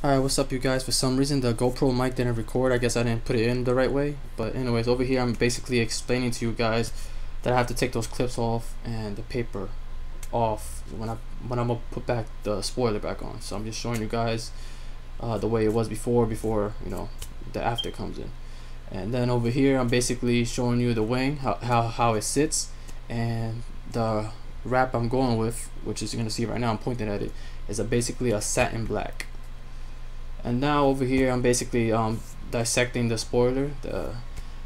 Alright, what's up you guys? For some reason the GoPro mic didn't record. I guess I didn't put it in the right way. But anyways, over here I'm basically explaining to you guys that I have to take those clips off and the paper off when I'm gonna put back the spoiler back on. So I'm just showing you guys the way it was before you know the after comes in. And then over here I'm basically showing you the wing, how it sits, and the wrap I'm going with, which is you're gonna see right now, I'm pointing at it, is basically a satin black. And now over here I'm basically dissecting the spoiler.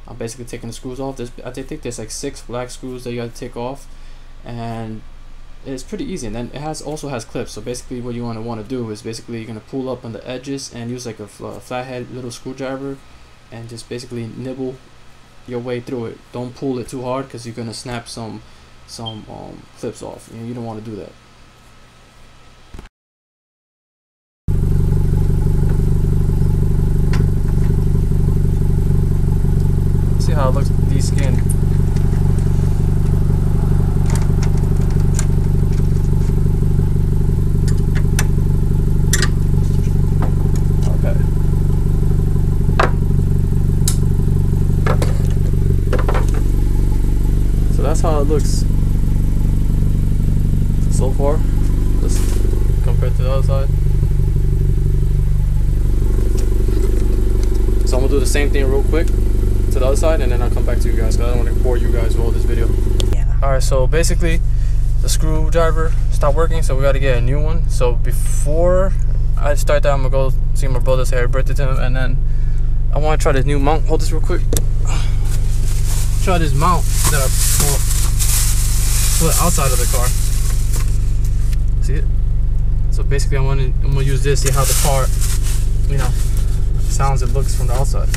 I'm basically taking the screws off. I think there's like 6 black screws that you have to take off, and it's pretty easy. And then it also has clips. So basically what you want to do is basically you're gonna pull up on the edges and use like a flathead little screwdriver and just basically nibble your way through it. Don't pull it too hard because you're gonna snap some clips off. You don't want to do that. See how it looks de-skinned. Okay. So that's how it looks so far, just compared to the other side. So I'm gonna do the same thing real quick to the other side, and then I'll come back to you guys because I don't want to bore you guys with all this video. Yeah. Alright, so basically the screwdriver stopped working, so we got to get a new one. So before I start that, I'm gonna go see my brother, say happy birthday to him, and then I want to try this new mount. Hold this real quick. Try this mount that I put outside of the car. See it? So basically I'm gonna use this, see how the car, you know, sounds and looks from the outside.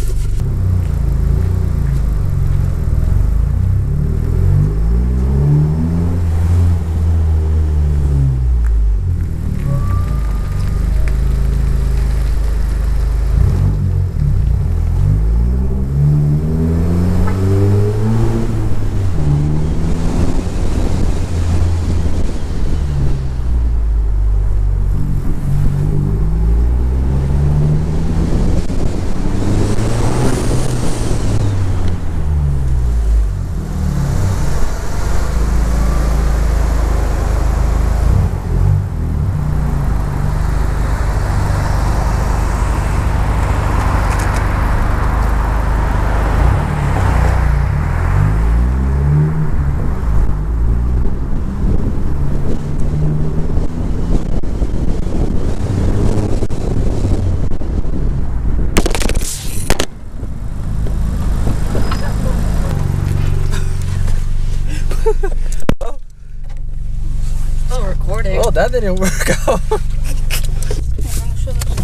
Oh, that didn't work out.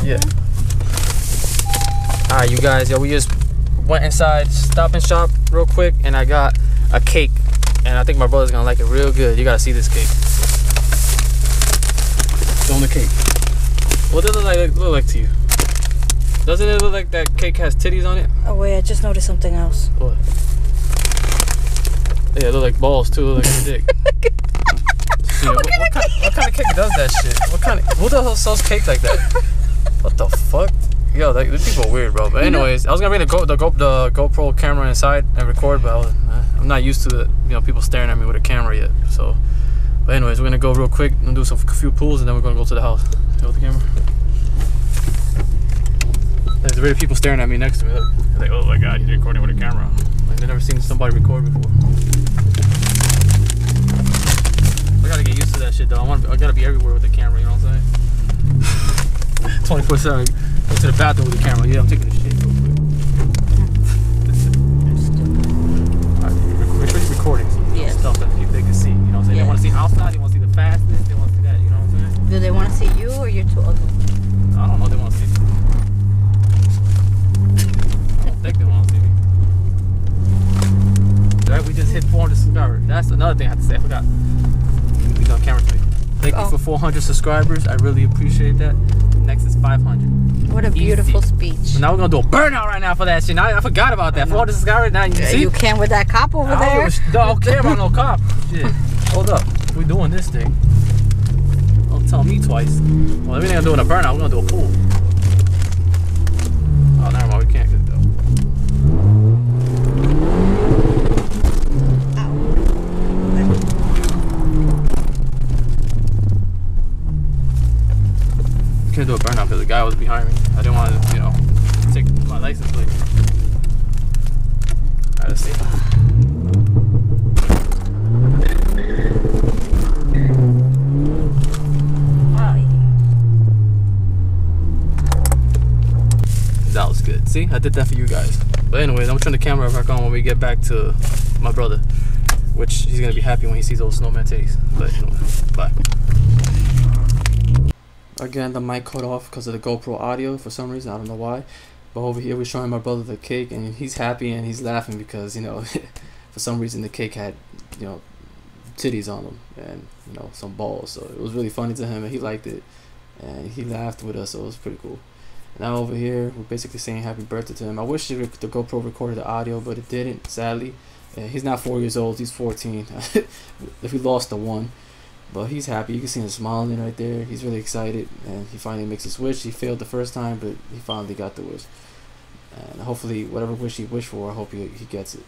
Yeah. Alright, you guys, we just went inside Stop and Shop real quick, and I got a cake, and I think my brother's gonna like it real good. You gotta see this cake. Show him the cake. What does it look like to you? Doesn't it look like that cake has titties on it? Oh wait, I just noticed something else. What? Yeah, it look like balls too. Look like your dick. What kind of cake does that shit? Who the hell sells cake like that? What the fuck? Yo, these people are weird, bro. But anyways, I was gonna bring the GoPro camera inside and record, but I'm not used to the people staring at me with a camera yet. So, but anyways, we're gonna go real quick and do a few pulls, and then we're gonna go to the house. Go with the camera. There's already people staring at me next to me. They're like, oh my god, he's recording with a camera. Like they've never seen somebody record before. I gotta get used to that shit though. I gotta be everywhere with the camera, you know what I'm saying? 24/7. Go to the bathroom with the camera. Yeah, I'm taking this shit real quick. Alright, make sure you're recording stuff that they can see. You know what I'm saying? They want to see outside, they want to see the fastness, they want to see that, you know what I'm saying? Do they want to see you or you're too ugly? I don't know, they want to see me. I don't think they want to see me. Alright, we just hit 400 subscribers. That's another thing I have to say, I forgot. He's on camera to me. Thank you for 400 subscribers. I really appreciate that. Next is 500. What a beautiful speech. So now we're gonna do a burnout right now for that shit. Now I forgot about that. 400 subscribers. Now you see. You can with that cop over there. Don't care about no cop. Shit. Hold up. We doing this thing. Don't tell me twice. Well, we ain't gonna do a burnout. We're gonna do a pool. the guy was behind me. I didn't want to, you know, take my license plate. Alright, let's see. That was good. See, I did that for you guys. But anyways, I'm turning the camera back on when we get back to my brother, which he's gonna be happy when he sees those snowman titties. But anyway, bye. Again, the mic cut off because of the GoPro audio for some reason. I don't know why. But over here, we're showing my brother the cake, and he's happy and he's laughing because, you know, for some reason the cake had, you know, titties on them and, you know, some balls. So it was really funny to him, and he liked it, and he laughed with us. So it was pretty cool. Now over here, we're basically saying happy birthday to him. I wish the GoPro recorded the audio, but it didn't, sadly. He's not 4 years old, he's 14. If we lost the one. But he's happy. You can see him smiling right there. He's really excited, and he finally makes his wish. He failed the first time, but he finally got the wish. And hopefully, whatever wish he wished for, I hope he gets it.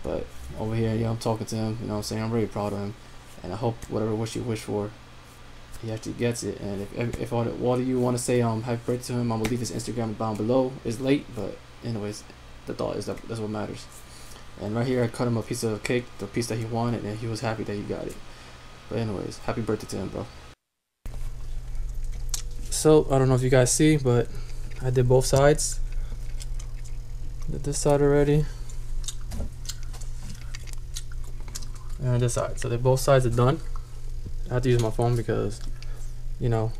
But over here, yeah, I'm talking to him. You know what I'm saying? I'm really proud of him. And I hope whatever wish he wished for, he actually gets it. And if all of you want to say happy birthday to him, I'm gonna leave his Instagram down below. It's late, but anyways, the thought is that's what matters. And right here, I cut him a piece of cake, the piece that he wanted, and he was happy that he got it. But anyways, happy birthday to him, bro. So I don't know if you guys see, but I did both sides. Did this side already, and this side. So both sides are done. I have to use my phone because, you know,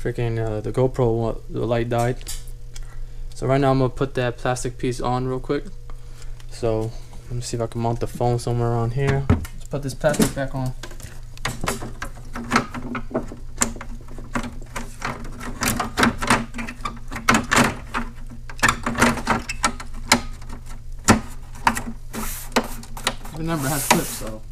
freaking the GoPro, the light died. So right now I'm gonna put that plastic piece on real quick. So let me see if I can mount the phone somewhere around here. Let's put this plastic back on. Remember, it has clips, so.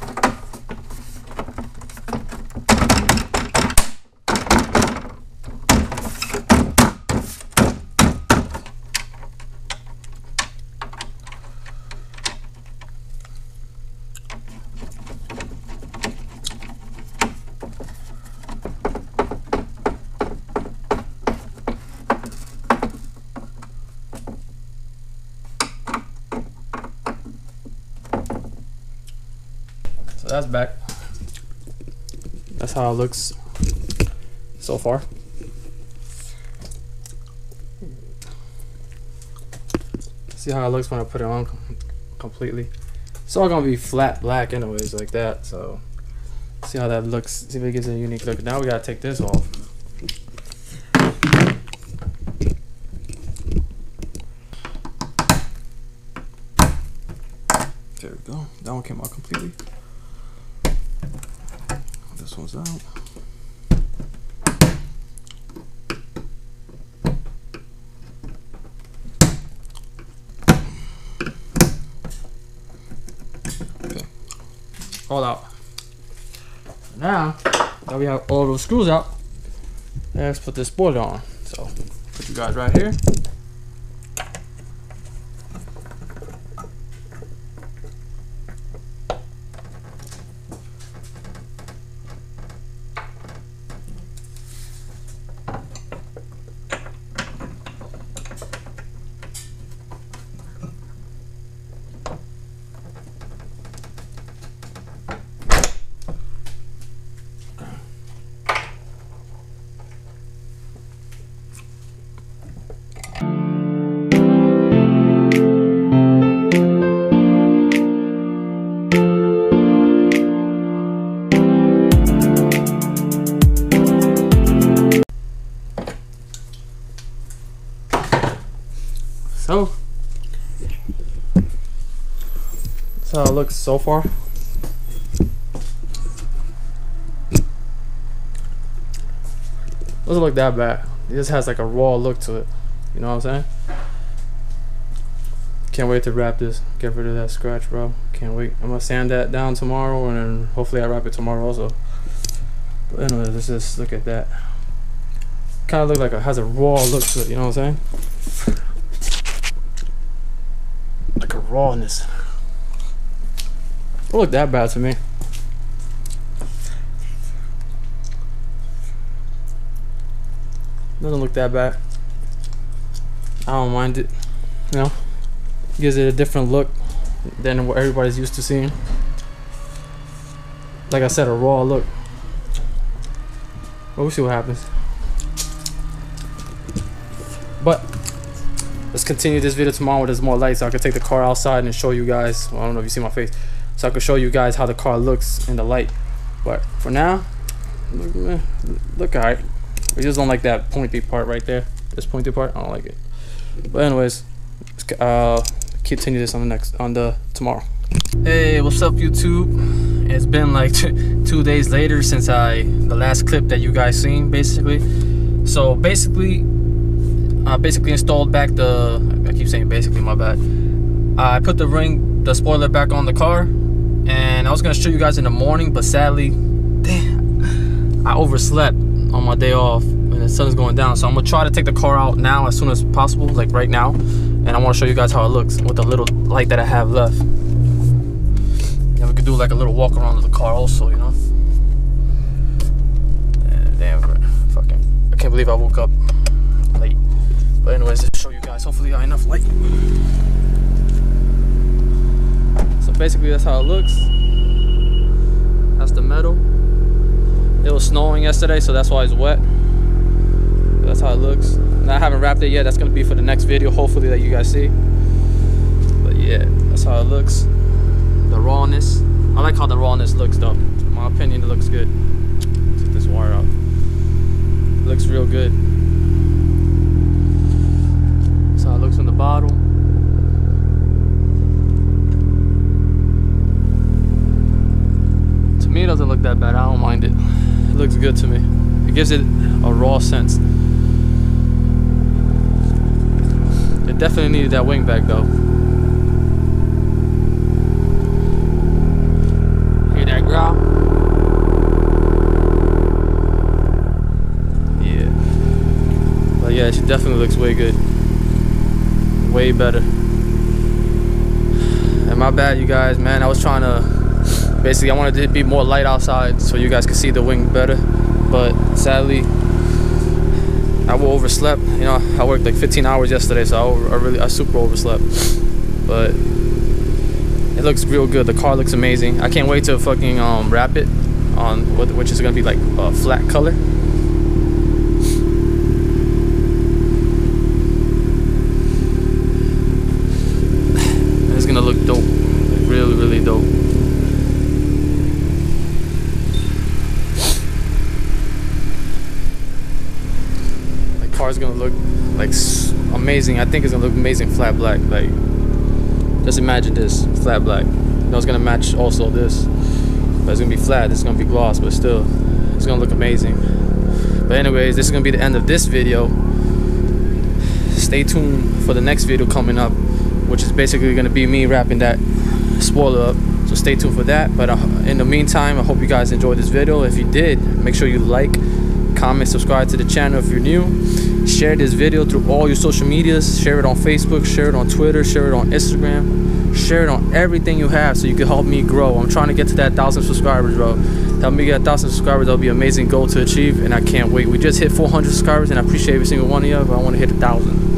So that's back. That's how it looks so far. See how it looks when I put it on completely. It's all gonna be flat black anyways, like that. So see how that looks. See if it gives it a unique look. Now we gotta take this off. There we go. That one came out completely. This one's out. Okay. All out. Now that we have all those screws out, let's put this spoiler on. So put you guys right here. So that's how it looks so far. Doesn't look that bad. It just has like a raw look to it. You know what I'm saying? Can't wait to wrap this. Get rid of that scratch, bro. Can't wait. I'm gonna sand that down tomorrow, and then hopefully I wrap it tomorrow also. But anyway, let's just look at that. Kind of look like it has a raw look to it. You know what I'm saying? Like a rawness. Don't look that bad to me. Doesn't look that bad. I don't mind it. You know, gives it a different look than what everybody's used to seeing. Like I said, a raw look. But we'll see what happens. But let's continue this video tomorrow when there's more light, so I can take the car outside and show you guys. Well, I don't know if you see my face, so I can show you guys how the car looks in the light. But for now, look alright. I just don't like that pointy part right there. This pointy part, I don't like it. But anyways, continue this on the tomorrow. Hey, what's up, YouTube? It's been like 2 days later since the last clip that you guys seen, basically. So basically, I installed back I keep saying basically, my bad. I put the spoiler back on the car, and I was gonna show you guys in the morning, but sadly, damn, I overslept on my day off when the sun's going down. So I'm gonna try to take the car out now as soon as possible, like right now, and I want to show you guys how it looks with the little light that I have left. And we could do like a little walk around of the car also, you know. Damn, fucking, I can't believe I woke up late. But anyways, let's show you guys. Hopefully I have enough light. So basically that's how it looks. That's the metal. It was snowing yesterday, so that's why it's wet. But that's how it looks. And I haven't wrapped it yet. That's gonna be for the next video, hopefully, that you guys see. But yeah, that's how it looks. The rawness. I like how the rawness looks though. In my opinion, it looks good. Take this wire out. It looks real good. That's how it looks from the bottom. To me, it doesn't look that bad. I don't mind it. It looks good to me. It gives it a raw sense. It definitely needed that wing back though. Hear that growl? Yeah. But yeah, it definitely looks way good. Way better. And my bad, you guys, man. I was trying to basically, I wanted to be more light outside so you guys could see the wing better, but sadly I overslept. You know, I worked like 15 hours yesterday, so I super overslept. But it looks real good. The car looks amazing. I can't wait to fucking wrap it on which is gonna be like a flat color. It's gonna look dope, really, really dope. The car's gonna look like amazing. I think it's gonna look amazing flat black. Like, just imagine this flat black. You know, it's gonna match also this, but it's gonna be flat. It's gonna be gloss, but still, it's gonna look amazing. But anyways, this is gonna be the end of this video. Stay tuned for the next video coming up, which is basically going to be me wrapping that spoiler up. So stay tuned for that. But in the meantime, I hope you guys enjoyed this video. If you did, make sure you like, comment, subscribe to the channel if you're new. Share this video through all your social medias. Share it on Facebook, share it on Twitter, share it on Instagram, share it on everything you have so you can help me grow. I'm trying to get to that 1,000 subscribers, bro. Help me get 1,000 subscribers. That'll be an amazing goal to achieve, and I can't wait. We just hit 400 subscribers, and I appreciate every single one of you, but I want to hit 1,000.